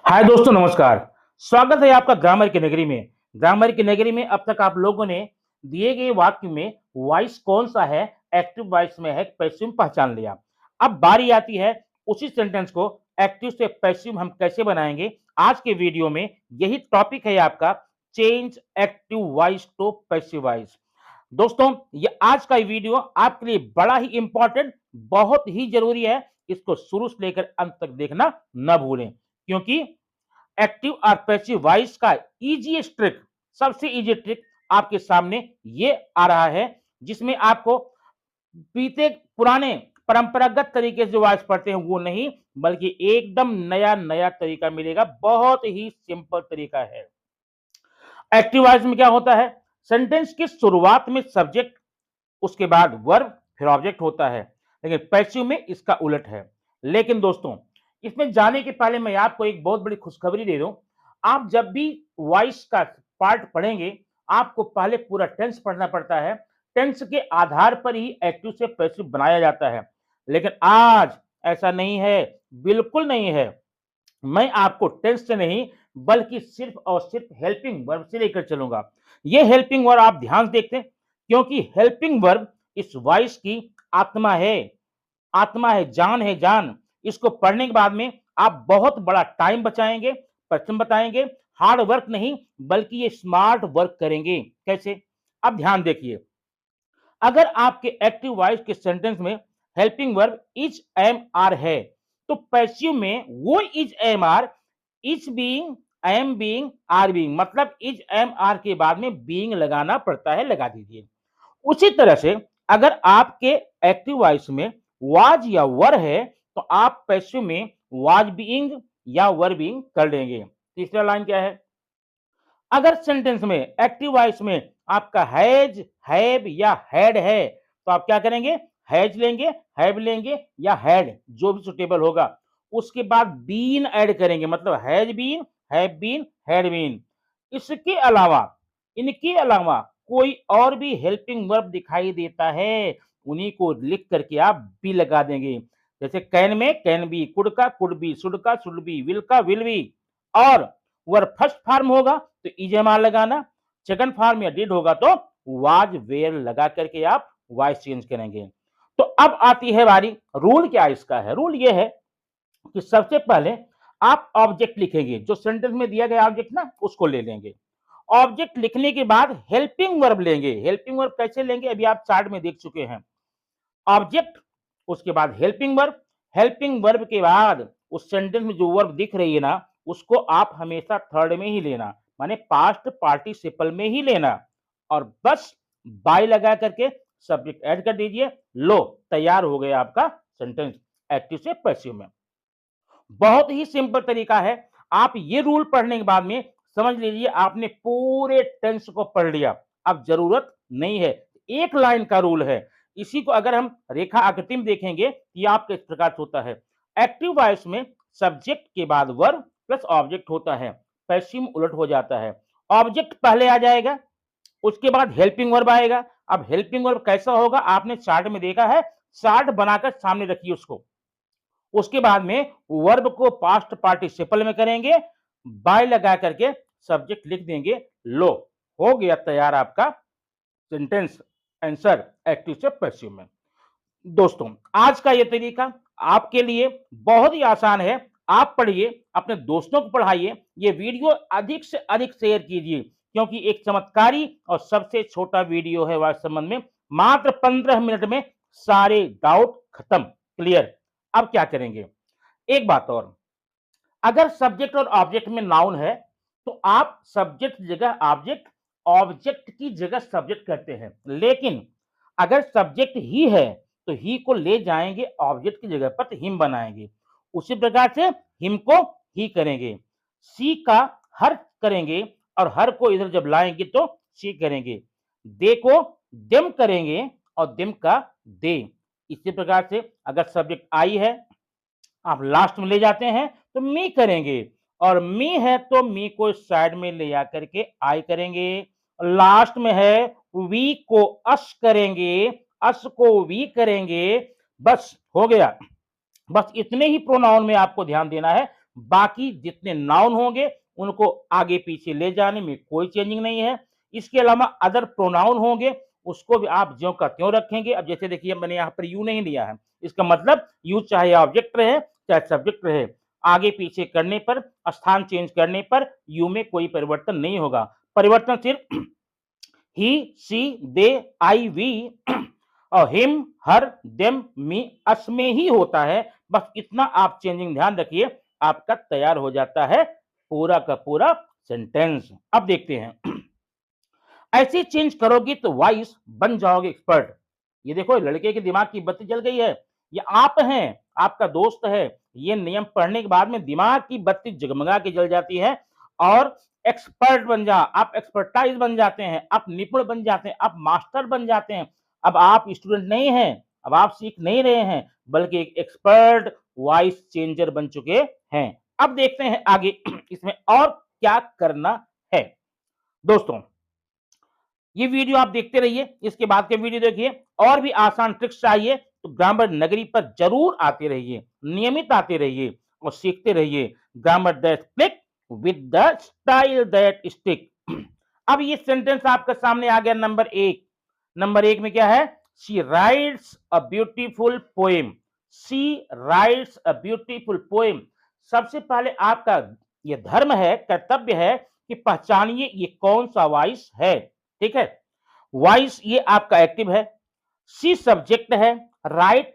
हाय दोस्तों, नमस्कार। स्वागत है आपका ग्रामर की नगरी में। ग्रामर की नगरी में अब तक आप लोगों ने दिए गए वाक्य में वॉइस कौन सा है, एक्टिव वॉइस में है, पैसिव में पहचान लिया। अब बारी आती है उसी सेंटेंस को एक्टिव से पैसिव हम कैसे बनाएंगे। आज के वीडियो में यही टॉपिक है आपका, change active voice to passive voice. दोस्तों, ये आज का वीडियो आपके लिए बड़ा ही इंपॉर्टेंट, बहुत ही जरूरी है। इसको शुरू से लेकर अंत तक देखना न भूलें, क्योंकि एक्टिव और पैसिव वॉइस का इजीएस्ट ट्रिक, सबसे इजी ट्रिक आपके सामने ये आ रहा है, जिसमें आपको बीते पुराने परंपरागत तरीके से जो वॉइस पढ़ते हैं वो नहीं, बल्कि एकदम नया नया तरीका मिलेगा। बहुत ही सिंपल तरीका है। एक्टिव वॉइस में क्या होता है, सेंटेंस की शुरुआत में सब्जेक्ट, उसके बाद वर्ब, फिर ऑब्जेक्ट होता है। लेकिन पैसिव में इसका उलट है। लेकिन दोस्तों, इसमें जाने के पहले मैं आपको एक बहुत बड़ी खुशखबरी दे दूं। आप जब भी वॉइस का पार्ट पढ़ेंगे, आपको पहले पूरा टेंस पढ़ना पड़ता है। टेंस के आधार पर ही एक्टिव से पैसिव बनाया जाता है। लेकिन आज ऐसा नहीं है, बिल्कुल नहीं है। मैं आपको टेंस से नहीं, बल्कि सिर्फ और सिर्फ हेल्पिंग वर्ब से लेकर चलूंगा। ये हेल्पिंग वर्ब आप ध्यान से देखते हैं, क्योंकि हेल्पिंग वर्ब इस वॉइस की आत्मा है। आत्मा है, जान है, जान। इसको पढ़ने के बाद में आप बहुत बड़ा टाइम बचाएंगे, परिश्रम बताएंगे। हार्ड वर्क नहीं, बल्कि ये स्मार्ट वर्क करेंगे। कैसे? अब ध्यान देखिए। अगर आपके एक्टिव वॉइस के सेंटेंस में helping verb is am are है, तो पैसिव में वो is am are, is being, am being, are being, मतलब इज एम आर के बाद में बीइंग लगाना पड़ता है, लगा दीजिए। उसी तरह से अगर आपके एक्टिव वॉइस में वाज या वर है, तो आप पैसिव में वाज बीइंग या वर बीइंग कर लेंगे। तीसरा लाइन क्या है? अगर सेंटेंस में एक्टिव वॉइस में आपका हैज, हैव या हैड है, तो आप क्या करेंगे? हैज लेंगे, हैव लेंगे या हैड, जो भी सुटेबल होगा। उसके बाद बीन ऐड करेंगे, मतलब has been, have been, had been. इसके अलावा, इनके अलावा कोई और भी हेल्पिंग वर्ब दिखाई देता है, उन्हीं को लिख करके आप बी लगा देंगे। जैसे कैन में कैन बी, कुड का कुड बी, शुड का शुड बी, विल का विल बी। और वर्ब फर्स्ट फॉर्म होगा तो इज एम आर लगाना, सेकंड फॉर्म या डिड होगा तो वाज वेयर लगा करके आप वॉइस चेंज करेंगे। तो अब आती है बारी, रूल क्या इसका है? रूल ये है कि सबसे पहले आप ऑब्जेक्ट लिखेंगे, जो सेंटेंस में दिया गया ऑब्जेक्ट ना, उसको ले लेंगे। ऑब्जेक्ट लिखने के बाद हेल्पिंग वर्ब लेंगे। हेल्पिंग वर्ब कैसे लेंगे, अभी आप चार्ट में देख चुके हैं। ऑब्जेक्ट, उसके बाद हेल्पिंग वर्ब। हेल्पिंग वर्ब के बाद उस सेंटेंस में जो वर्ब दिख रही है ना, उसको आप हमेशा थर्ड में ही लेना, माने पास्ट पार्टिसिपल में ही लेना। और बस बाय लगा करके सब्जेक्ट ऐड कर दीजिए। लो, तैयार हो गया आपका सेंटेंस एक्टिव से पैसिव में। बहुत ही सिंपल तरीका है। आप ये रूल पढ़ने के बाद में समझ लीजिए आपने पूरे टेंस को पढ़ लिया। अब जरूरत नहीं है, एक लाइन का रूल है। इसी को अगर हम रेखा आकृति में देखेंगे, ये आपके इस प्रकार से होता है। एक्टिव वॉइस में सब्जेक्ट के बाद वर्ब प्लस ऑब्जेक्ट होता है, पैसिव में उलट हो जाता है। ऑब्जेक्ट पहले आ जाएगा, उसके बाद हेल्पिंग वर्ब आएगा। अब हेल्पिंग वर्ब कैसा होगा, आपने चार्ट में देखा है। चार्ट बनाकर सामने रखिए उसको। उसके बाद में वर्ब को पास्ट पार्टिसिपल में करेंगे, बाय लगा करके सब्जेक्ट लिख देंगे। लो, हो गया तैयार आपका सेंटेंस आंसर एक्टिव से पैसिव में। दोस्तों, आज का ये तरीका आपके लिए बहुत ही आसान है। आप पढ़िए, अपने दोस्तों को पढ़ाइए, ये वीडियो अधिक से अधिक शेयर कीजिए, क्योंकि एक चमत्कारी और सबसे छोटा वीडियो है वाइस संबंध में। मात्र 15 मिनट में सारे डाउट खत्म, क्लियर। अब क्या करेंगे, एक बात और, अगर सब्जेक्ट और ऑब्जेक्ट में नाउन है, तो आप सब्जेक्ट की जगह ऑब्जेक्ट, ऑब्जेक्ट की जगह सब्जेक्ट करते हैं। लेकिन अगर सब्जेक्ट ही है, तो ही को ले जाएंगे ऑब्जेक्ट की जगह पर, तो हिम बनाएंगे। उसी प्रकार से हिम को ही करेंगे, सी का हर करेंगे, और हर को इधर जब लाएंगे तो सी करेंगे। दे को देम करेंगे, और देम का दे। इसी प्रकार से अगर सब्जेक्ट आई है, आप लास्ट में ले जाते हैं तो मी करेंगे, और मी है तो मी को साइड में ले आकर के आई करेंगे। लास्ट में है, वी को अस करेंगे, अस को वी करेंगे। बस हो गया। बस इतने ही प्रोनाउन में आपको ध्यान देना है, बाकी जितने नाउन होंगे उनको आगे पीछे ले जाने में कोई चेंजिंग नहीं है। इसके अलावा अदर प्रोनाउन होंगे उसको भी आप ज्यों का त्यों रखेंगे। अब जैसे देखिए मैंने यहाँ पर यू नहीं लिया है, इसका मतलब यू चाहे ऑब्जेक्ट रहे चाहे सब्जेक्ट रहे, आगे पीछे करने पर, स्थान चेंज करने पर यू में कोई परिवर्तन नहीं होगा। परिवर्तन सिर्फ ही, सी, दे, आई, वी और हिम, हर, देम, मी, अस में ही होता है। बस इतना आप चेंजिंग ध्यान रखिए, आपका तैयार हो जाता है पूरा का पूरा सेंटेंस। अब देखते हैं ऐसे चेंज करोगे तो वॉइस बन जाओगे एक्सपर्ट। ये देखो लड़के के दिमाग की बत्ती जल गई है, ये आप हैं, आपका दोस्त है। ये नियम पढ़ने के बाद में दिमाग की बत्ती जगमगा के जल जाती है और एक्सपर्ट बन जा, आप एक्सपर्टाइज बन जाते हैं, आप निपुण बन जाते हैं, आप मास्टर बन जाते हैं। अब आप स्टूडेंट नहीं हैं, अब आप सीख नहीं रहे हैं, बल्कि एक एक्सपर्ट वॉइस चेंजर बन चुके हैं। अब देखते हैं आगे इसमें और क्या करना है। दोस्तों ये वीडियो आप देखते रहिए, इसके बाद के वीडियो देखिए। और भी आसान ट्रिक्स चाहिए तो ग्रामर नगरी पर जरूर आते रहिए, नियमित आते रहिए और सीखते रहिए। Grammar that click with the style that stick. अब ये सेंटेंस आपके सामने आ गया नंबर 1। नंबर 1 में क्या है? She writes a beautiful poem. She writes a beautiful poem. सबसे पहले आपका ये धर्म है, कर्तव्य है कि पहचानिए ये कौन सा वॉइस है। ठीक है, वॉइस ये आपका एक्टिव है, सी सब्जेक्ट है, राइट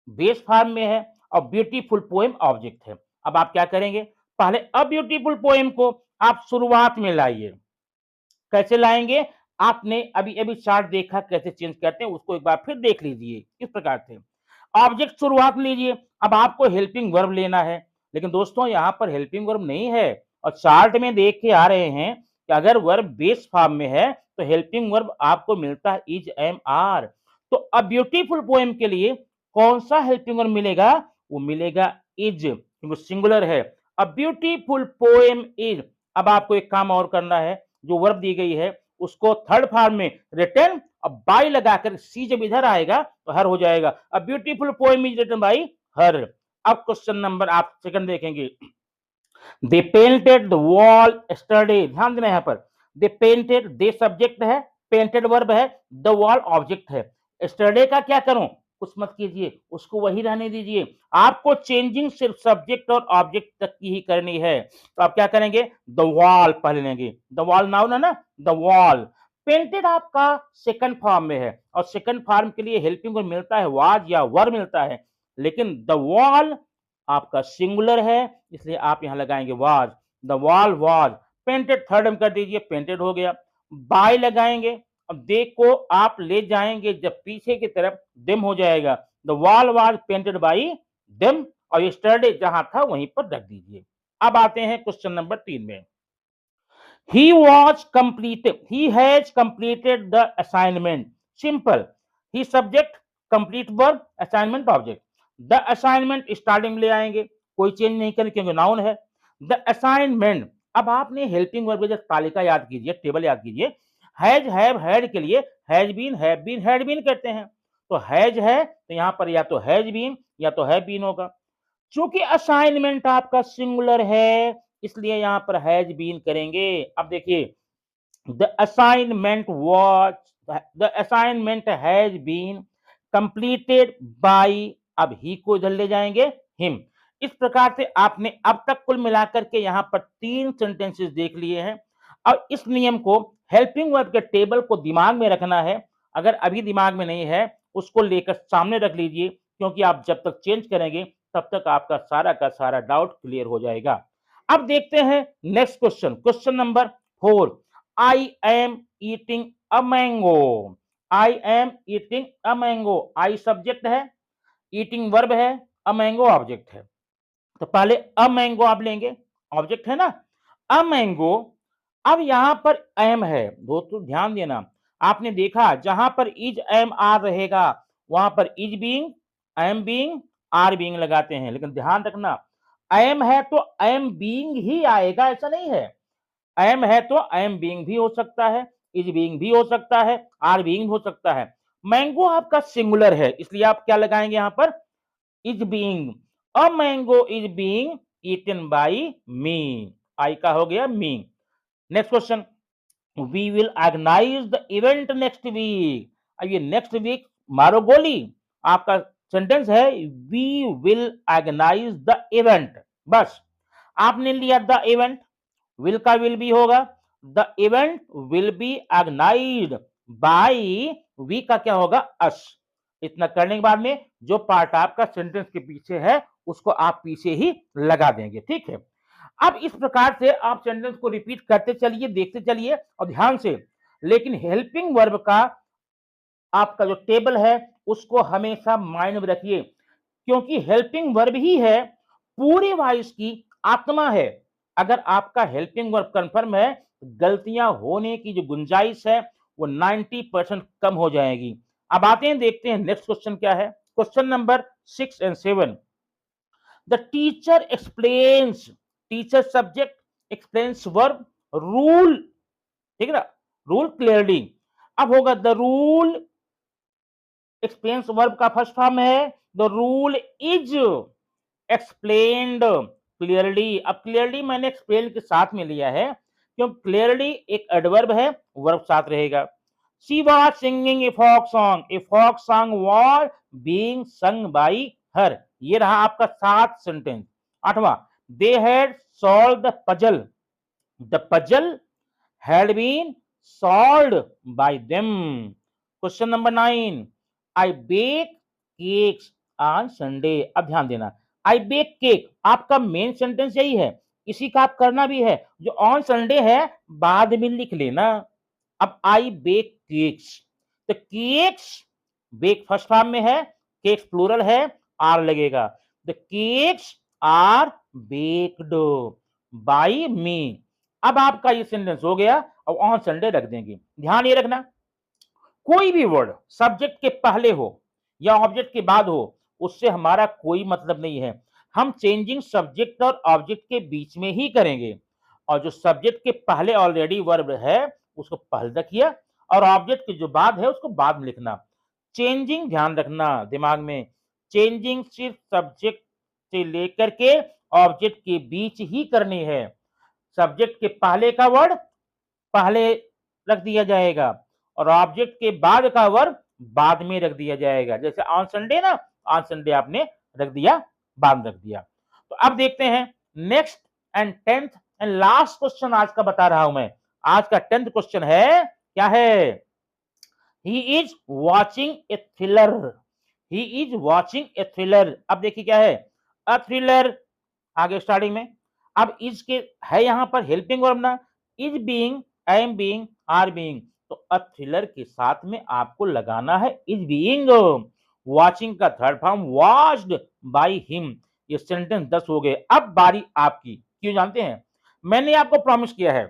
बेस फॉर्म में है और ब्यूटीफुल पोएम ऑब्जेक्ट है। अब आप क्या करेंगे? पहले अ ब्यूटीफुल पोएम को आप शुरुआत में लाइए। कैसे लाएंगे? आपने अभी अभी चार्ट देखा कैसे चेंज करते हैं, उसको एक बार फिर देख लीजिए। इस प्रकार से ऑब्जेक्ट शुरुआत लीजिए। अब आपको हेल्पिंग वर्ब लेना है, लेकिन दोस्तों यहाँ पर हेल्पिंग वर्ब नहीं है और चार्ट में देख के आ रहे हैं कि अगर वर्ब बेस फॉर्म में है तो हेल्पिंग वर्ब आपको मिलता है इज, एम, आर। तो अ ब्यूटीफुल पोएम के लिए कौन सा हेल्पिंग वर्ब मिलेगा? वो मिलेगा इज, क्योंकि सिंगुलर है। अ ब्यूटीफुल पोएम इज। अब आपको एक काम और करना है, जो वर्ब दी गई है उसको थर्ड फॉर्म में रिटन और बाय लगाकर सी जब इधर आएगा तो हर हो जाएगा। A beautiful poem is written by her. अब क्वेश्चन नंबर आप सेकंड देखेंगे। They painted the wall yesterday. ध्यान देना यहाँ पर, दे पेंटेड, दे सब्जेक्ट है, पेंटेड वर्ब है, द वॉल ऑब्जेक्ट है। यस्टरडे का क्या करूं? कुछ मत कीजिए, उसको वही रहने दीजिए। आपको चेंजिंग सिर्फ सब्जेक्ट और ऑब्जेक्ट तक की ही करनी है। तो आप क्या करेंगे? द वॉल पहले लेंगे। द वॉल नाउन है ना, द वॉल। पेंटेड आपका सेकंड फॉर्म में है और सेकंड फॉर्म के लिए हेल्पिंग वर्ब मिलता है वाज या वर मिलता है, लेकिन द वॉल आपका सिंगुलर है, इसलिए आप यहां लगाएंगे was. The wall was painted. Third में कर दीजिए, पेंटेड हो गया। बाय लगाएंगे, अब दे को आप ले जाएंगे जब पीछे की तरफ, देम हो जाएगा। The wall was painted by them और यस्टरडे जहां था वहीं पर रख दीजिए। अब आते हैं क्वेश्चन नंबर 3 में। He was completed. He has completed the assignment. Simple. He subject, complete verb, assignment object. The assignment starting में ले आएंगे, कोई चेंज नहीं करें क्योंकि नाउन है। The assignment. अब आपने हेल्पिंग वर्ब की तालिका याद कीजिए, टेबल याद कीजिए। हैज, हैव, हैड के लिए has been, have been, had been करते हैं। तो हैज है तो यहाँ पर या तो हैज बीन या तो हैव बीन होगा। चूंकि असाइनमेंट आपका सिंगुलर है इसलिए यहां पर हैज बीन करेंगे। अब देखिए, the assignment was, the assignment has been completed by, अब ही को इधर ले जाएंगे, हिम। इस प्रकार से आपने अब तक कुल मिलाकर के यहां पर 3 सेंटेंसेस देख लिए हैं और इस नियम को, हेल्पिंग वर्ब के टेबल को दिमाग में रखना है। अगर अभी दिमाग में नहीं है उसको लेकर सामने रख लीजिए, क्योंकि आप जब तक चेंज करेंगे तब तक आपका सारा का सारा डाउट क्लियर हो जाएगा। अब देखते हैं next question, question number 4। I am eating a mango. I am eating a mango. I subject है, ईटिंग वर्ब है, अ मैंगो ऑब्जेक्ट है। तो पहले अ मैंगो आप लेंगे, ऑब्जेक्ट है ना, अ मैंगो। अब यहां पर एम है, दोस्तों ध्यान देना, आपने देखा जहां पर इज, एम, आर रहेगा वहां पर is being, am being, are being लगाते हैं, लेकिन ध्यान रखना एम है तो एम बीइंग ही आएगा, ऐसा नहीं है। एम है तो एम बीइंग भी हो सकता है, इज बीइंग भी हो सकता है, आर बीइंग हो सकता है। मैंगो आपका सिंगुलर है इसलिए आप क्या लगाएंगे यहां पर? Is being. A mango is being eaten by me. I का हो गया me. Next question. We will organize the event next week. अब ये next week मारो गोली, आपका सेंटेंस है we will organize the event. बस आपने लिया the event, will का will भी होगा, the event will be organized by, we का क्या होगा us. इतना करने के बाद में जो पार्ट आपका सेंटेंस के पीछे है उसको आप पीछे ही लगा देंगे, ठीक है। अब इस प्रकार से आप सेंटेंस को रिपीट करते चलिए, देखते चलिए और ध्यान से, लेकिन हेल्पिंग वर्ब का आपका जो टेबल है उसको हमेशा माइंड में रखिए, क्योंकि हेल्पिंग वर्ब ही है पूरे वॉइस की आत्मा है। अगर आपका हेल्पिंग वर्ब कंफर्म है, गलतियां होने की जो गुंजाइश है वो 90% कम हो जाएगी। अब आते हैं, देखते हैं नेक्स्ट क्वेश्चन क्या है। Question number 6 and 7। The teacher explains, teacher subject, explains verb, rule, ठीक है ना, रूल क्लियरली। अब होगा द रूल, एक्सप्लेन्स वर्ब का फर्स्ट फॉर्म है the rule is explained clearly. अब क्लियरली मैंने एक्सप्लेन के साथ में लिया है क्योंकि क्लियरली एक एडवर्ब है, वर्ब साथ रहेगा। She was singing a folk song. A folk song was being sung by her. ये रहा आपका 7 sentence. 8वां, they had solved the puzzle. The puzzle had been solved by them. Question number 9, I bake cakes on Sunday. अब ध्यान देना, I bake cake आपका main sentence यही है, इसी का आप करना भी है। जो ऑन संडे है बाद में लिख लेना। अब आई बेक केक्स, तो केक्स बेक फर्स्ट फॉर्म में है, केक्स प्लूरल है, आर लगेगा। The cakes are baked by me. अब आपका ये सेंटेंस हो गया, अब ऑन संडे रख देंगे। ध्यान ये रखना, कोई भी वर्ड सब्जेक्ट के पहले हो या ऑब्जेक्ट के बाद हो उससे हमारा कोई मतलब नहीं है। हम चेंजिंग सब्जेक्ट और ऑब्जेक्ट के बीच में ही करेंगे, और जो सब्जेक्ट के पहले ऑलरेडी वर्ब है उसको पहले रखिए और ऑब्जेक्ट के जो बाद है उसको बाद में लिखना। चेंजिंग ध्यान रखना दिमाग में, चेंजिंग सिर्फ सब्जेक्ट से लेकर के ऑब्जेक्ट के बीच ही करनी है। सब्जेक्ट के पहले का वर्ड पहले रख दिया जाएगा और ऑब्जेक्ट के बाद का वर्ब बाद में रख दिया जाएगा। जैसे ऑन संडे ना, ऑन संडे आपने रख दिया, बाद रख दिया। तो अब देखते हैं next and 10th and last question आज का बता रहा हूं मैं। आज का 10th क्वेश्चन है, क्या है? He is watching a thriller. He is watching a thriller. अब देखिए क्या है, अ थ्रिलर आगे स्टार्टिंग में। अब इज के है यहां पर हेल्पिंग वर्ब ना, is being, am being, are being, तो अ थ्रिलर के साथ में आपको लगाना है इज बीइंग। वॉचिंग का third form watched by him. ये सेंटेंस 10 हो गए। अब बारी आपकी, क्यों जानते हैं? मैंने आपको प्रॉमिस किया है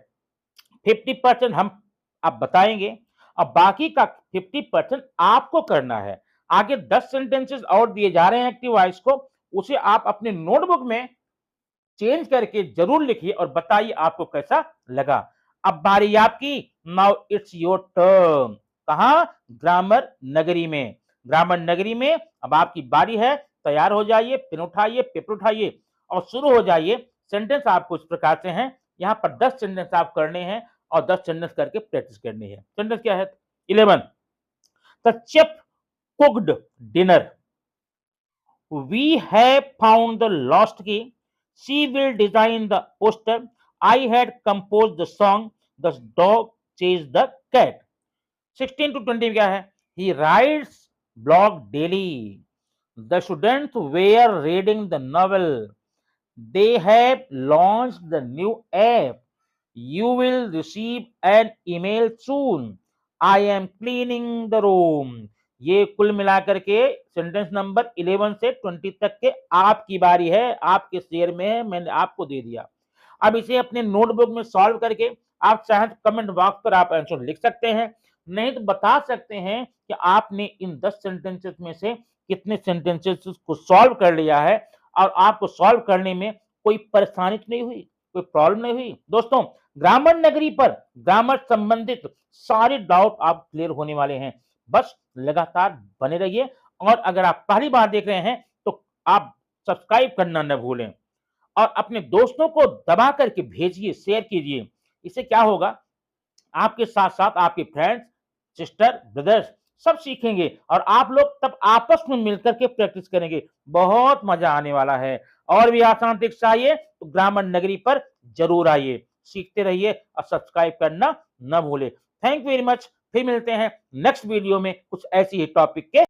50% हम आप बताएंगे और बाकी का 50% आपको करना है। आगे 10 सेंटेंसेस और दिए जा रहे हैं एक्टिव वॉइस को, उसे आप अपने नोटबुक में चेंज करके जरूर लिखिए और बताइए आपको कैसा लगा। अब बारी आपकी, नाउ इट्स योर टर्न। कहा? ग्रामर नगरी में। ग्रामर नगरी में अब आपकी बारी है, तैयार हो जाइए, पेन उठाइए, पेपर उठाइए और शुरू हो जाइए। सेंटेंस आपको इस प्रकार से हैं, यहाँ पर 10 सेंटेंस आप करने हैं और 10 सेंटेंस करके प्रैक्टिस करनी है। सेंटेंस क्या है? 11, the chef cooked dinner. We have found the lost key. She will design the poster. I had composed the song. The dog chased the cat. 16 to 20 क्या है? He writes blog daily. The students were reading the novel. They have launched the new app. You will receive an email soon. I am cleaning the room. ये कुल मिलाकर के sentence number 11 से 20 तक के आपकी बारी है, आपके शेयर में है, मैंने आपको दे दिया। अब इसे अपने नोटबुक में सॉल्व करके आप चाहें तो कमेंट बॉक्स पर आप आंसर लिख सकते हैं, नहीं तो बता सकते हैं कि आपने इन 10 सेंटेंसेस में से कितने सेंटेंसेस को सॉल्व कर लिया है और आपको सॉल्व करने में कोई परेशानी तो नहीं हुई, कोई प्रॉब्लम नहीं हुई। दोस्तों, ग्रामर नगरी पर ग्रामर संबंधित सारे डाउट आप क्लियर होने वाले हैं। बस लगातार बने रहिए और अगर आप पहली बार देख रहे हैं तो आप सब्सक्राइब करना न भूलें और अपने दोस्तों को दबा करके भेजिए, शेयर कीजिए। इससे क्या होगा, आपके साथ-साथ आपके फ्रेंड्स, सिस्टर, ब्रदर्स सब सीखेंगे और आप लोग तब आपस में मिलकर के प्रैक्टिस करेंगे। बहुत मज़ा आने वाला है। और भी आसान ट्रिक्स चाहिए तो ग्रामर नगरी पर ज़रूर आइए। सीखते रहिए और सब्सक्राइब करना ना भूलें। Thank you very much. फिर मिलते हैं नेक्स्ट वीडियो में कुछ ऐसी ही टॉपिक के